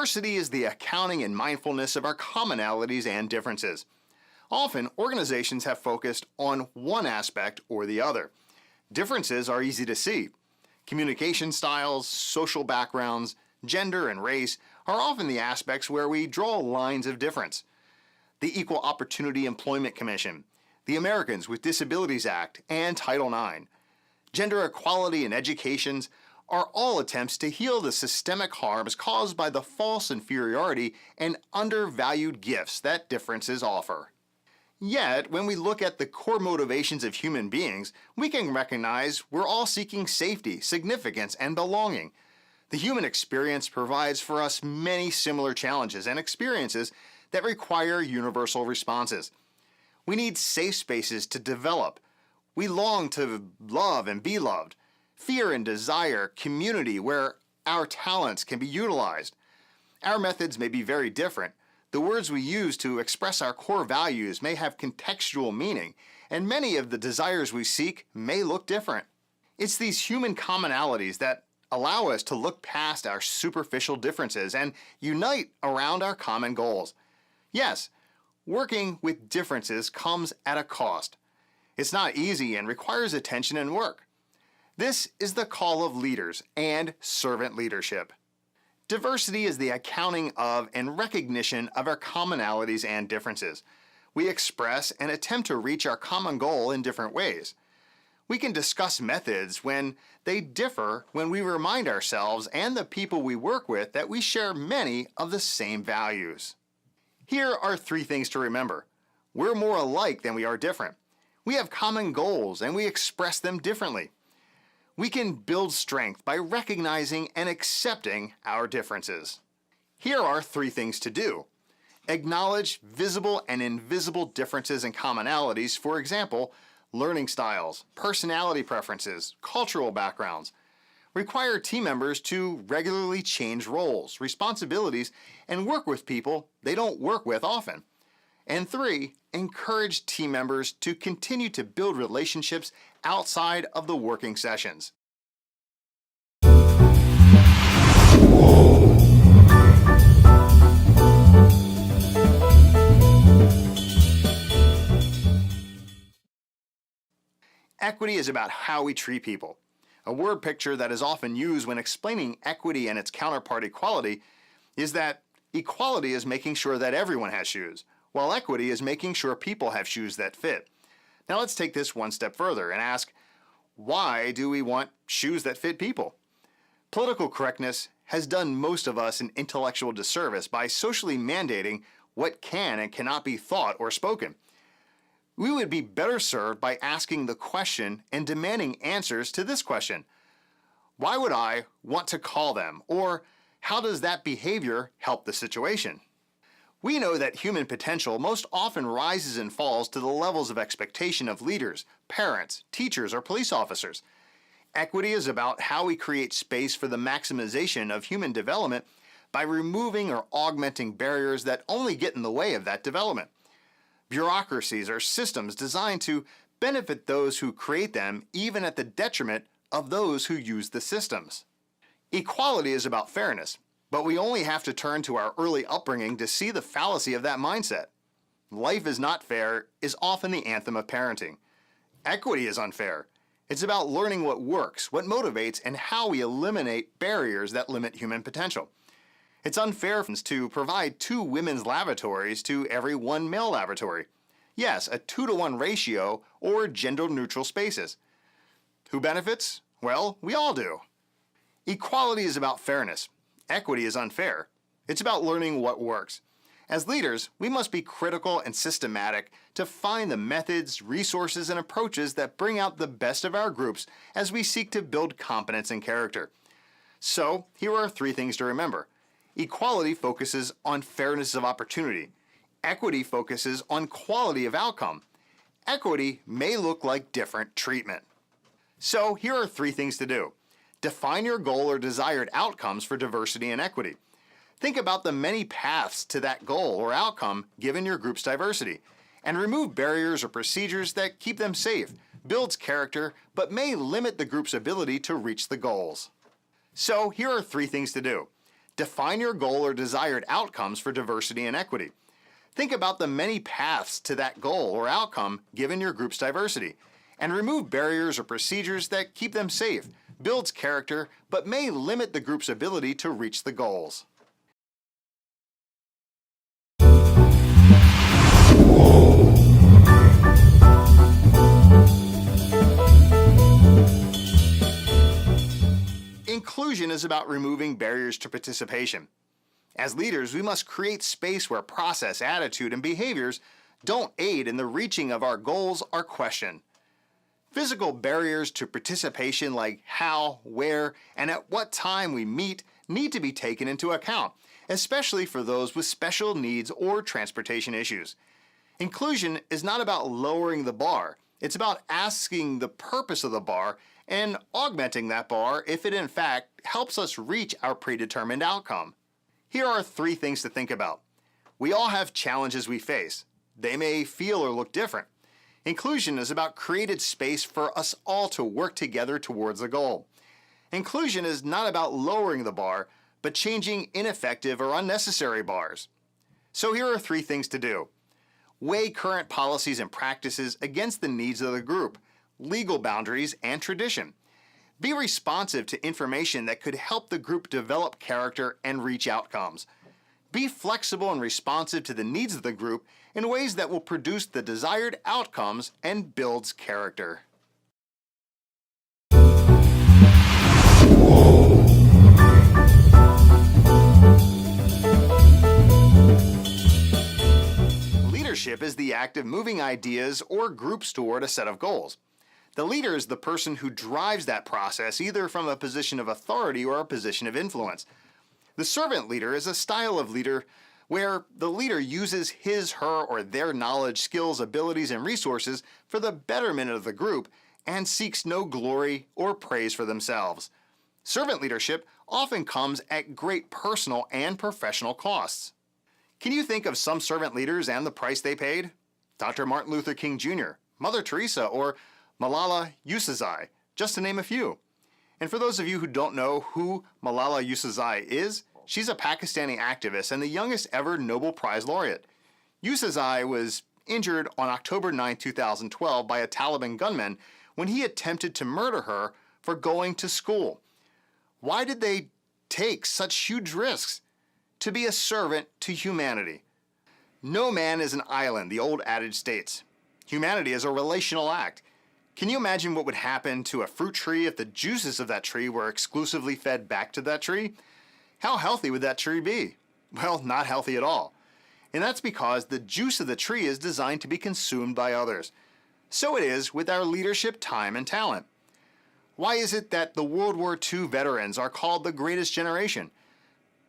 Diversity is the accounting and mindfulness of our commonalities and differences. Often, organizations have focused on one aspect or the other. Differences are easy to see. Communication styles, social backgrounds, gender, and race are often the aspects where we draw lines of difference. The Equal Opportunity Employment Commission, the Americans with Disabilities Act, and Title IX. Gender equality in education are all attempts to heal the systemic harms caused by the false inferiority and undervalued gifts that differences offer. Yet, when we look at the core motivations of human beings, we can recognize we're all seeking safety, significance, and belonging. The human experience provides for us many similar challenges and experiences that require universal responses. We need safe spaces to develop. We long to love and be loved. Fear and desire community where our talents can be utilized. Our methods may be very different. The words we use to express our core values may have contextual meaning, and many of the desires we seek may look different. It's these human commonalities that allow us to look past our superficial differences and unite around our common goals. Yes, working with differences comes at a cost. It's not easy and requires attention and work. This is the call of leaders and servant leadership. Diversity is the accounting of and recognition of our commonalities and differences. We express and attempt to reach our common goal in different ways. We can discuss methods when they differ when we remind ourselves and the people we work with that we share many of the same values. Here are 3 things to remember. We're more alike than we are different. We have common goals and we express them differently. We can build strength by recognizing and accepting our differences. Here are 3 things to do. Acknowledge visible and invisible differences and commonalities, for example, learning styles, personality preferences, cultural backgrounds. Require team members to regularly change roles, responsibilities, and work with people they don't work with often. And 3, encourage team members to continue to build relationships outside of the working sessions. Equity is about how we treat people. A word picture that is often used when explaining equity and its counterpart equality is that equality is making sure that everyone has shoes, while equity is making sure people have shoes that fit. Now let's take this one step further and ask, why do we want shoes that fit people? Political correctness has done most of us an intellectual disservice by socially mandating what can and cannot be thought or spoken. We would be better served by asking the question and demanding answers to this question. Why would I want to call them? Or how does that behavior help the situation? We know that human potential most often rises and falls to the levels of expectation of leaders, parents, teachers, or police officers. Equity is about how we create space for the maximization of human development by removing or augmenting barriers that only get in the way of that development. Bureaucracies are systems designed to benefit those who create them, even at the detriment of those who use the systems. Equality is about fairness, but we only have to turn to our early upbringing to see the fallacy of that mindset. Life is not fair is often the anthem of parenting. Equity is unfair. It's about learning what works, what motivates, and how we eliminate barriers that limit human potential. It's unfair to provide 2 women's lavatories to every 1 male lavatory. Yes, a 2-to-1 ratio or gender-neutral spaces. Who benefits? Well, we all do. Equality is about fairness. Equity is unfair. It's about learning what works. As leaders, we must be critical and systematic to find the methods, resources, and approaches that bring out the best of our groups as we seek to build competence and character. So, here are 3 things to remember. Equality focuses on fairness of opportunity. Equity focuses on quality of outcome. Equity may look like different treatment. So here are 3 things to do. Define your goal or desired outcomes for diversity and equity. Think about the many paths to that goal or outcome given your group's diversity, and remove barriers or procedures that keep them safe, builds character, but may limit the group's ability to reach the goals. So here are 3 things to do. Define your goal or desired outcomes for diversity and equity. Think about the many paths to that goal or outcome given your group's diversity, and remove barriers or procedures that keep them safe, builds character, but may limit the group's ability to reach the goals. Inclusion is about removing barriers to participation. As leaders, we must create space where process, attitude, and behaviors don't aid in the reaching of our goals or questioned. Physical barriers to participation like how, where, and at what time we meet need to be taken into account, especially for those with special needs or transportation issues. Inclusion is not about lowering the bar. It's about asking the purpose of the bar and augmenting that bar if it in fact helps us reach our predetermined outcome. Here are 3 things to think about. We all have challenges we face. They may feel or look different. Inclusion is about created space for us all to work together towards a goal. Inclusion is not about lowering the bar, but changing ineffective or unnecessary bars. So here are 3 things to do. Weigh current policies and practices against the needs of the group, legal boundaries, and tradition. Be responsive to information that could help the group develop character and reach outcomes. Be flexible and responsive to the needs of the group in ways that will produce the desired outcomes and builds character. Leadership is the act of moving ideas or groups toward a set of goals. The leader is the person who drives that process either from a position of authority or a position of influence. The servant leader is a style of leader where the leader uses his, her, or their knowledge, skills, abilities, and resources for the betterment of the group and seeks no glory or praise for themselves. Servant leadership often comes at great personal and professional costs. Can you think of some servant leaders and the price they paid? Dr. Martin Luther King Jr., Mother Teresa, or Malala Yousafzai, just to name a few. And for those of you who don't know who Malala Yousafzai is, she's a Pakistani activist and the youngest ever Nobel Prize laureate. Yousafzai was injured on October 9, 2012 by a Taliban gunman when he attempted to murder her for going to school. Why did they take such huge risks? To be a servant to humanity. No man is an island, the old adage states. Humanity is a relational act. Can you imagine what would happen to a fruit tree if the juices of that tree were exclusively fed back to that tree? How healthy would that tree be? Well, not healthy at all. And that's because the juice of the tree is designed to be consumed by others. So it is with our leadership, time, and talent. Why is it that the World War II veterans are called the greatest generation?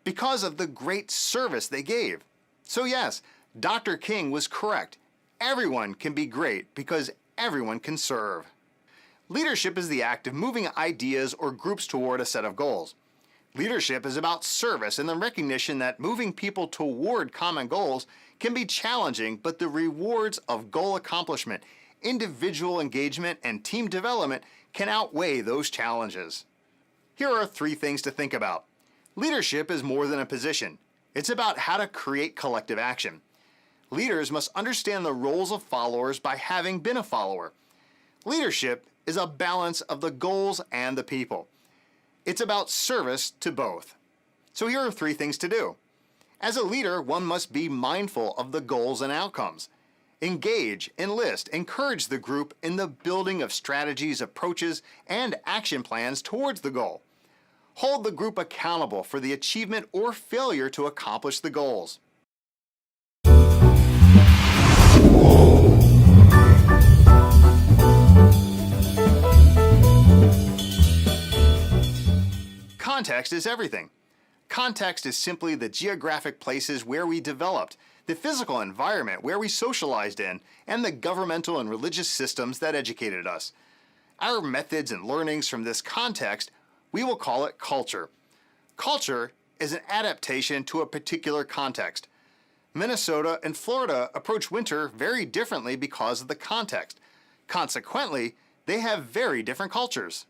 Because of the great service they gave. So yes, Dr. King was correct. Everyone can be great because everyone can serve. Leadership is the act of moving ideas or groups toward a set of goals. Leadership is about service and the recognition that moving people toward common goals can be challenging, but the rewards of goal accomplishment, individual engagement, and team development can outweigh those challenges. Here are 3 things to think about. Leadership is more than a position. It's about how to create collective action. Leaders must understand the roles of followers by having been a follower. Leadership is a balance of the goals and the people. It's about service to both. So here are 3 things to do. As a leader, one must be mindful of the goals and outcomes. Engage, enlist, encourage the group in the building of strategies, approaches, and action plans towards the goal. Hold the group accountable for the achievement or failure to accomplish the goals. Context is everything. Context is simply the geographic places where we developed, the physical environment where we socialized in, and the governmental and religious systems that educated us. Our methods and learnings from this context, we will call it culture. Culture is an adaptation to a particular context. Minnesota and Florida approach winter very differently because of the context. Consequently, they have very different cultures.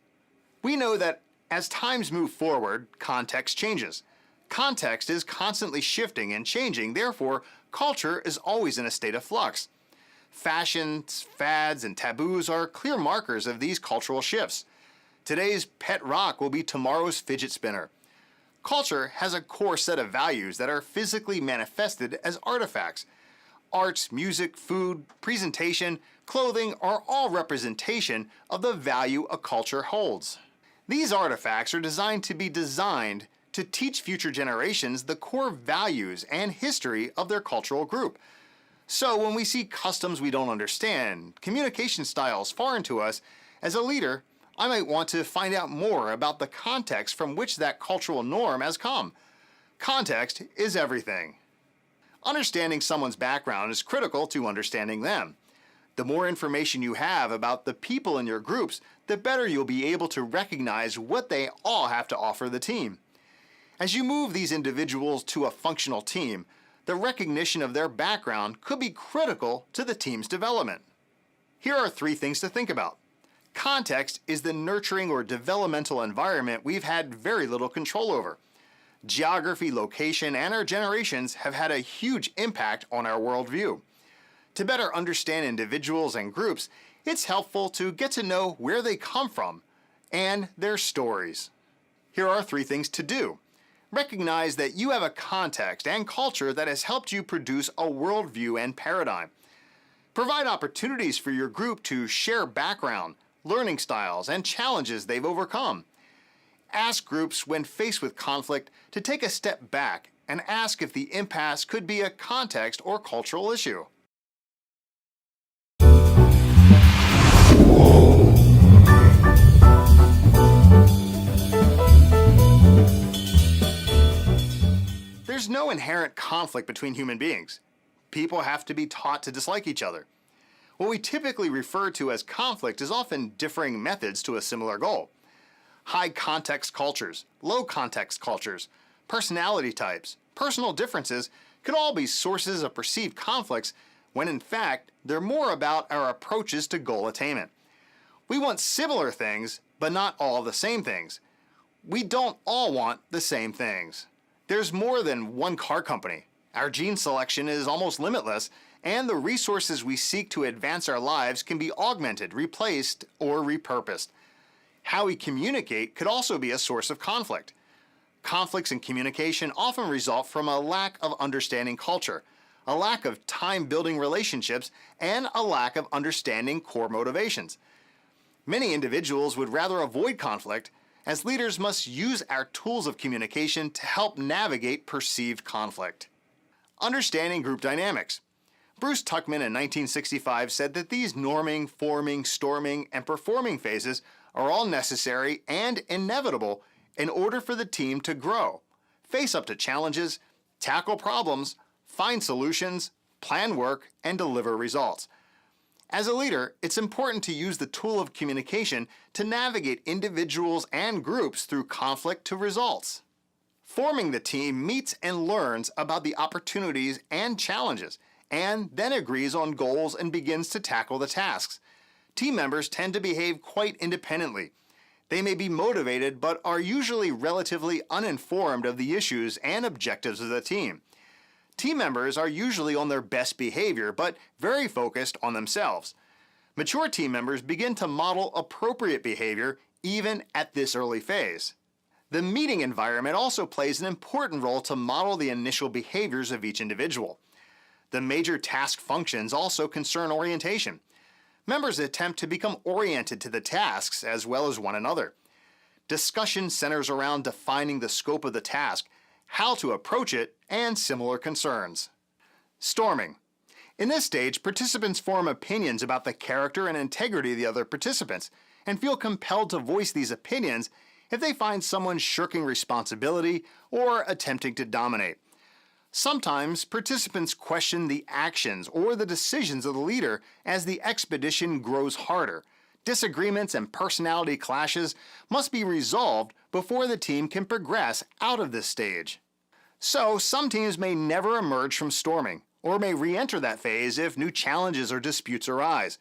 We know that as times move forward, context changes. Context is constantly shifting and changing, therefore, culture is always in a state of flux. Fashions, fads, and taboos are clear markers of these cultural shifts. Today's pet rock will be tomorrow's fidget spinner. Culture has a core set of values that are physically manifested as artifacts. Arts, music, food, presentation, clothing are all representation of the value a culture holds. These artifacts are designed to teach future generations the core values and history of their cultural group. So when we see customs we don't understand, communication styles foreign to us, as a leader, I might want to find out more about the context from which that cultural norm has come. Context is everything. Understanding someone's background is critical to understanding them. The more information you have about the people in your groups, the better you'll be able to recognize what they all have to offer the team. As you move these individuals to a functional team, the recognition of their background could be critical to the team's development. Here are 3 things to think about. Context is the nurturing or developmental environment we've had very little control over. Geography, location, and our generations have had a huge impact on our worldview. To better understand individuals and groups, it's helpful to get to know where they come from and their stories. Here are 3 things to do. Recognize that you have a context and culture that has helped you produce a worldview and paradigm. Provide opportunities for your group to share background, learning styles, and challenges they've overcome. Ask groups when faced with conflict to take a step back and ask if the impasse could be a context or cultural issue. There's no inherent conflict between human beings. People have to be taught to dislike each other. What we typically refer to as conflict is often differing methods to a similar goal. High context cultures, low context cultures, personality types, personal differences could all be sources of perceived conflicts when in fact they're more about our approaches to goal attainment. We want similar things, but not all the same things. We don't all want the same things. There's more than one car company. Our gene selection is almost limitless, and the resources we seek to advance our lives can be augmented, replaced, or repurposed. How we communicate could also be a source of conflict. Conflicts in communication often result from a lack of understanding culture, a lack of time building relationships, and a lack of understanding core motivations. Many individuals would rather avoid conflict, as leaders must use our tools of communication to help navigate perceived conflict. Understanding group dynamics. Bruce Tuckman in 1965 said that these norming, forming, storming, and performing phases are all necessary and inevitable in order for the team to grow, face up to challenges, tackle problems, find solutions, plan work, and deliver results. As a leader, it's important to use the tool of communication to navigate individuals and groups through conflict to results. Forming the team meets and learns about the opportunities and challenges, and then agrees on goals and begins to tackle the tasks. Team members tend to behave quite independently. They may be motivated but are usually relatively uninformed of the issues and objectives of the team. Team members are usually on their best behavior but very focused on themselves. Mature team members begin to model appropriate behavior even at this early phase. The meeting environment also plays an important role to model the initial behaviors of each individual. The major task functions also concern orientation. Members attempt to become oriented to the tasks as well as one another. Discussion centers around defining the scope of the task, how to approach it, and similar concerns. Storming. In this stage, participants form opinions about the character and integrity of the other participants and feel compelled to voice these opinions if they find someone shirking responsibility or attempting to dominate. Sometimes participants question the actions or the decisions of the leader as the expedition grows harder. Disagreements and personality clashes must be resolved before the team can progress out of this stage. So, some teams may never emerge from storming, or may re-enter that phase if new challenges or disputes arise.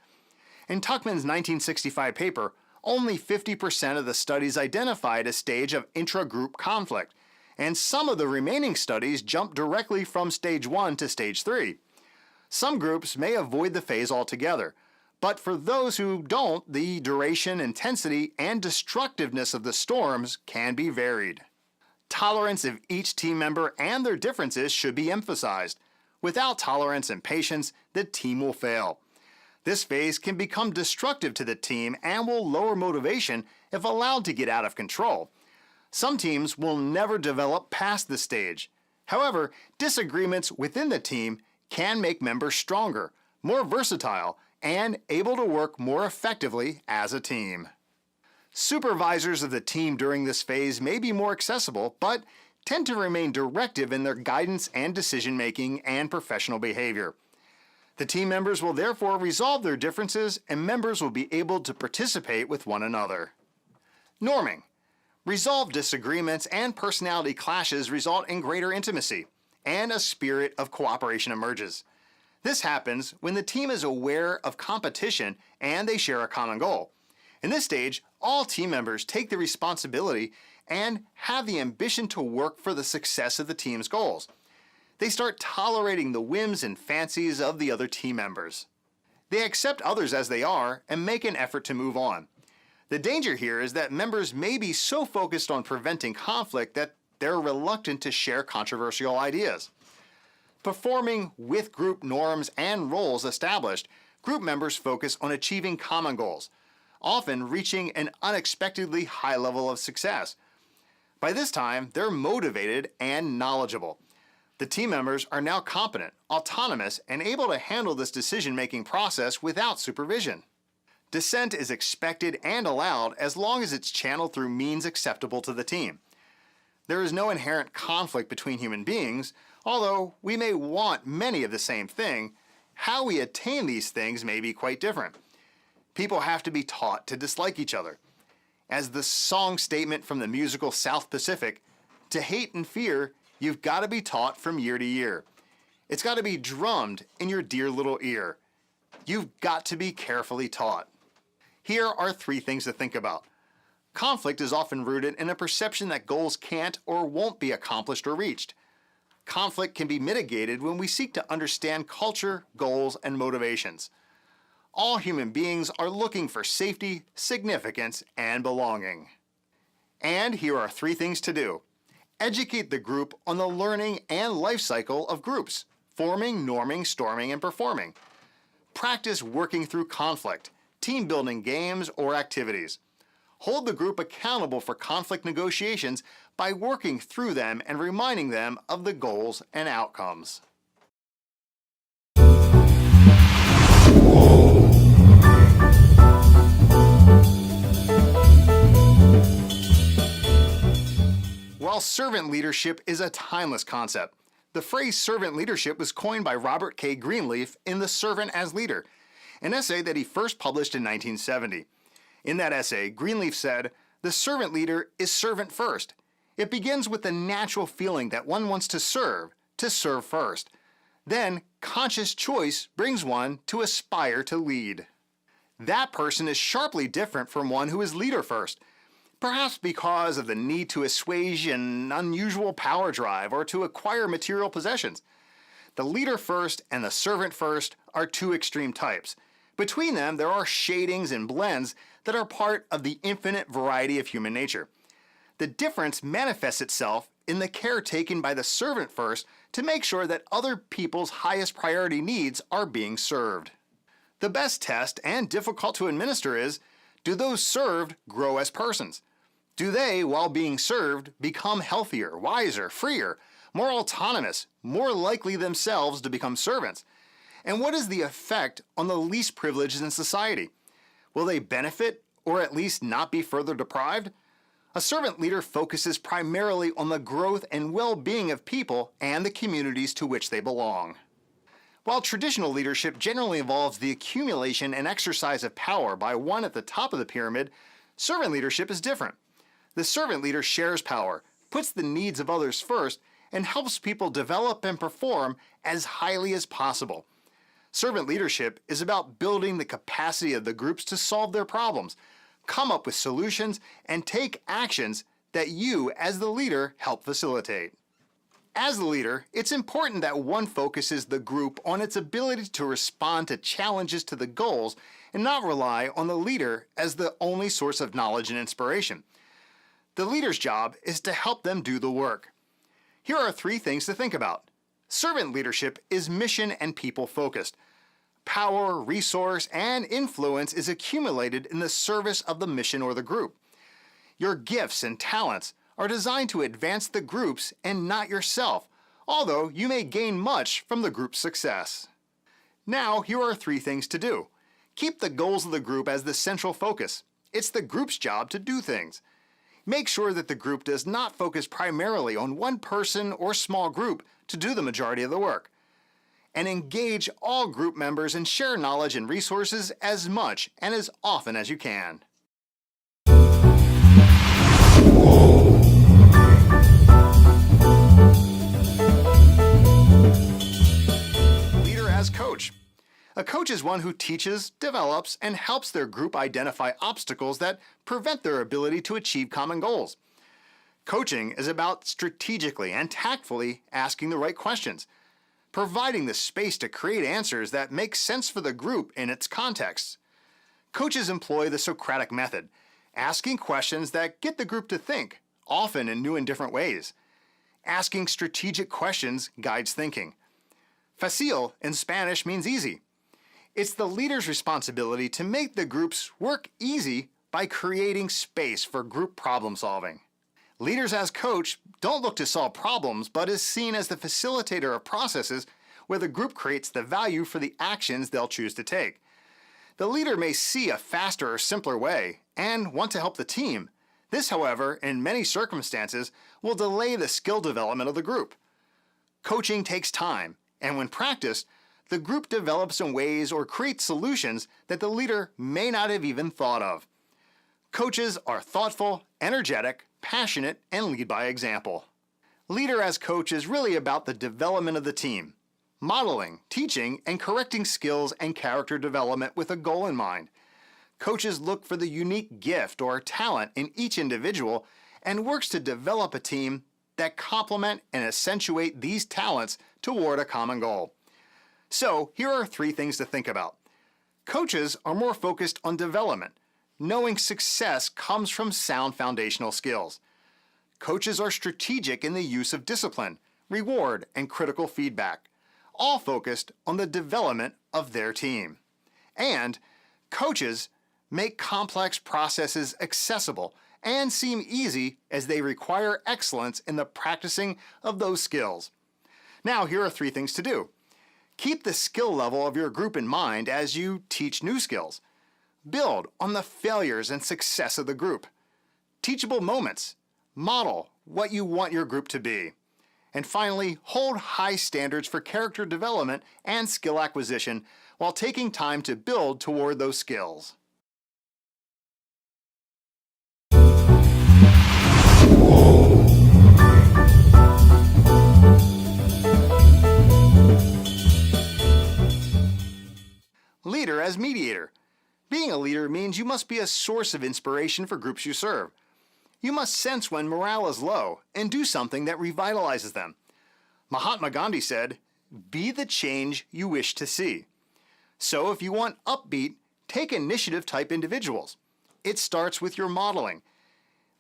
In Tuckman's 1965 paper, only 50% of the studies identified a stage of intra-group conflict, and some of the remaining studies jump directly from stage 1 to stage 3. Some groups may avoid the phase altogether, but for those who don't, the duration, intensity, and destructiveness of the storms can be varied. Tolerance of each team member and their differences should be emphasized. Without tolerance and patience, the team will fail. This phase can become destructive to the team and will lower motivation if allowed to get out of control. Some teams will never develop past this stage. However, disagreements within the team can make members stronger, more versatile, and able to work more effectively as a team. Supervisors of the team during this phase may be more accessible, but tend to remain directive in their guidance and decision-making and professional behavior. The team members will therefore resolve their differences, and members will be able to participate with one another. Norming. Resolved disagreements and personality clashes result in greater intimacy, and a spirit of cooperation emerges. This happens when the team is aware of competition and they share a common goal. In this stage, all team members take the responsibility and have the ambition to work for the success of the team's goals. They start tolerating the whims and fancies of the other team members. They accept others as they are and make an effort to move on. The danger here is that members may be so focused on preventing conflict that they're reluctant to share controversial ideas. Performing with group norms and roles established, group members focus on achieving common goals, often reaching an unexpectedly high level of success. By this time, they're motivated and knowledgeable. The team members are now competent, autonomous, and able to handle this decision-making process without supervision. Dissent is expected and allowed as long as it's channeled through means acceptable to the team. There is no inherent conflict between human beings, although we may want many of the same thing. How we attain these things may be quite different. People have to be taught to dislike each other. As the song statement from the musical South Pacific, to hate and fear, you've got to be taught from year to year. It's got to be drummed in your dear little ear. You've got to be carefully taught. Here are 3 things to think about. Conflict is often rooted in a perception that goals can't or won't be accomplished or reached. Conflict can be mitigated when we seek to understand culture, goals, and motivations. All human beings are looking for safety, significance, and belonging. And here are 3 things to do. Educate the group on the learning and life cycle of groups, forming, norming, storming, and performing. Practice working through conflict, team-building games or activities. Hold the group accountable for conflict negotiations by working through them and reminding them of the goals and outcomes. While servant leadership is a timeless concept, the phrase servant leadership was coined by Robert K. Greenleaf in The Servant as Leader, an essay that he first published in 1970. In that essay, Greenleaf said, "The servant leader is servant first. It begins with the natural feeling that one wants to serve first. Then, conscious choice brings one to aspire to lead. That person is sharply different from one who is leader first, perhaps because of the need to assuage an unusual power drive or to acquire material possessions. The leader first and the servant first are 2 extreme types. Between them, there are shadings and blends that are part of the infinite variety of human nature. The difference manifests itself in the care taken by the servant first to make sure that other people's highest priority needs are being served. The best test, and difficult to administer, is, do those served grow as persons? Do they, while being served, become healthier, wiser, freer, more autonomous, more likely themselves to become servants? And what is the effect on the least privileged in society? Will they benefit, or at least not be further deprived? A servant leader focuses primarily on the growth and well-being of people and the communities to which they belong. While traditional leadership generally involves the accumulation and exercise of power by one at the top of the pyramid, servant leadership is different. The servant leader shares power, puts the needs of others first, and helps people develop and perform as highly as possible. Servant leadership is about building the capacity of the groups to solve their problems, come up with solutions, and take actions that you, as the leader, help facilitate. As the leader, it's important that one focuses the group on its ability to respond to challenges to the goals and not rely on the leader as the only source of knowledge and inspiration. The leader's job is to help them do the work. Here are 3 things to think about. Servant leadership is mission and people focused. Power, resource, and influence is accumulated in the service of the mission or the group. Your gifts and talents are designed to advance the groups and not yourself, although you may gain much from the group's success. Now, here are 3 things to do. Keep the goals of the group as the central focus. It's the group's job to do things. Make sure that the group does not focus primarily on one person or small group to do the majority of the work. And engage all group members and share knowledge and resources as much and as often as you can. Leader as coach. A coach is one who teaches, develops, and helps their group identify obstacles that prevent their ability to achieve common goals. Coaching is about strategically and tactfully asking the right questions, providing the space to create answers that make sense for the group in its context. Coaches employ the Socratic method, asking questions that get the group to think, often in new and different ways. Asking strategic questions guides thinking. Fácil in Spanish means easy. It's the leader's responsibility to make the group's work easy by creating space for group problem solving. Leaders as coach don't look to solve problems, but is seen as the facilitator of processes where the group creates the value for the actions they'll choose to take. The leader may see a faster or simpler way and want to help the team. This, however, in many circumstances, will delay the skill development of the group. Coaching takes time, and when practiced, the group develops in ways or creates solutions that the leader may not have even thought of. Coaches are thoughtful, energetic, passionate, and lead by example. Leader as coach is really about the development of the team, modeling, teaching, and correcting skills and character development with a goal in mind. Coaches look for the unique gift or talent in each individual and works to develop a team that complement and accentuate these talents toward a common goal. So, here are 3 things to think about. Coaches are more focused on development, knowing success comes from sound foundational skills. Coaches are strategic in the use of discipline, reward, and critical feedback, all focused on the development of their team. And coaches make complex processes accessible and seem easy as they require excellence in the practicing of those skills. Now, here are 3 things to do. Keep the skill level of your group in mind as you teach new skills. Build on the failures and success of the group. Teachable moments. Model what you want your group to be. And finally, hold high standards for character development and skill acquisition while taking time to build toward those skills. Leader as mediator. Being a leader means you must be a source of inspiration for groups you serve. You must sense when morale is low and do something that revitalizes them. Mahatma Gandhi said, "Be the change you wish to see." So if you want upbeat, take initiative type individuals. It starts with your modeling.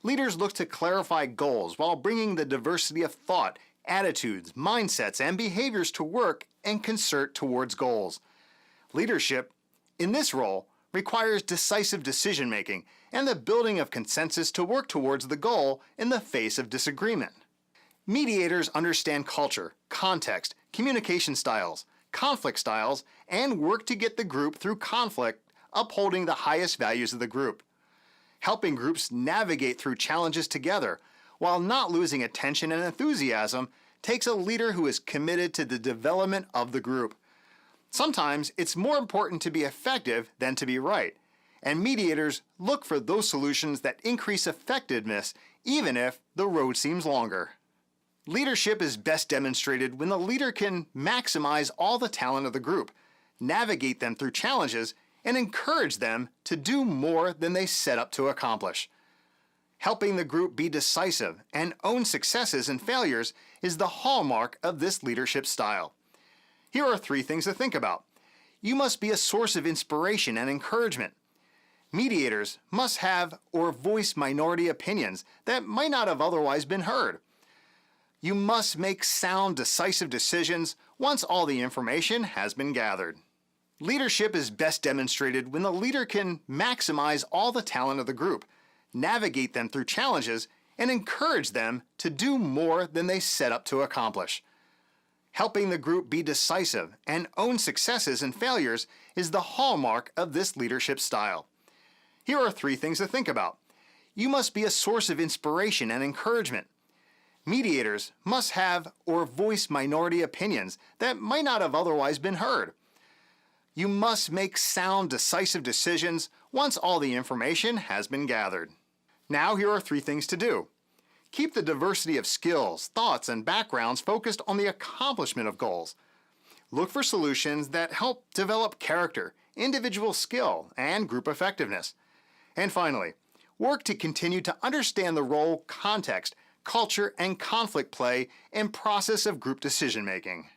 Leaders look to clarify goals while bringing the diversity of thought, attitudes, mindsets, and behaviors to work and concert towards goals. Leadership, in this role, requires decisive decision-making and the building of consensus to work towards the goal in the face of disagreement. Mediators understand culture, context, communication styles, conflict styles, and work to get the group through conflict, upholding the highest values of the group. Helping groups navigate through challenges together while not losing attention and enthusiasm takes a leader who is committed to the development of the group. Sometimes it's more important to be effective than to be right, and mediators look for those solutions that increase effectiveness even if the road seems longer. Leadership is best demonstrated when the leader can maximize all the talent of the group, navigate them through challenges, and encourage them to do more than they set up to accomplish. Helping the group be decisive and own successes and failures is the hallmark of this leadership style. Here are 3 things to think about. You must be a source of inspiration and encouragement. Mediators must have or voice minority opinions that might not have otherwise been heard. You must make sound, decisive decisions once all the information has been gathered. Leadership is best demonstrated when the leader can maximize all the talent of the group, navigate them through challenges, and encourage them to do more than they set up to accomplish. Helping the group be decisive and own successes and failures is the hallmark of this leadership style. Here are 3 things to think about. You must be a source of inspiration and encouragement. Mediators must have or voice minority opinions that might not have otherwise been heard. You must make sound, decisive decisions once all the information has been gathered. Now here are 3 things to do. Keep the diversity of skills, thoughts, and backgrounds focused on the accomplishment of goals. Look for solutions that help develop character, individual skill, and group effectiveness. And finally, work to continue to understand the role, context, culture, and conflict play in process of group decision-making.